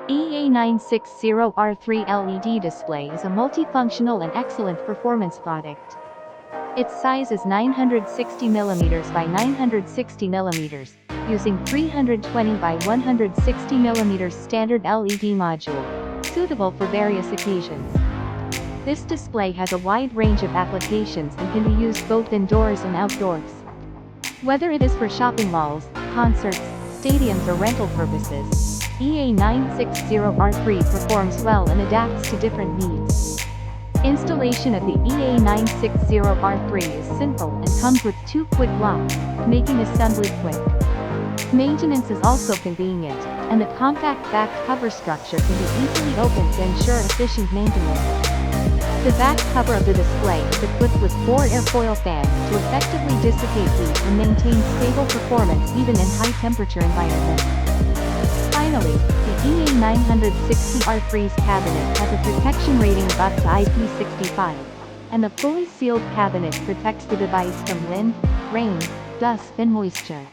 EA960R3 LED display is a multifunctional and excellent performance product. Its size is 960mm by 960mm, using 320 by 160mm standard LED module, suitable for various occasions. This display has a wide range of applications and can be used both indoors and outdoors. Whether it is for shopping malls, concerts, stadiums or rental purposes, EA960R3 performs well and adapts to different needs. Installation of the EA960R3 is simple and comes with 2 quick locks, making assembly quick. Maintenance is also convenient, and the compact back cover structure can be easily opened to ensure efficient maintenance. The back cover of the display is equipped with 4 airfoil fans to effectively dissipate heat and maintain stable performance even in high-temperature environments. Finally, the EA960R3's cabinet has a protection rating of up to IP65, and the fully sealed cabinet protects the device from wind, rain, dust and moisture.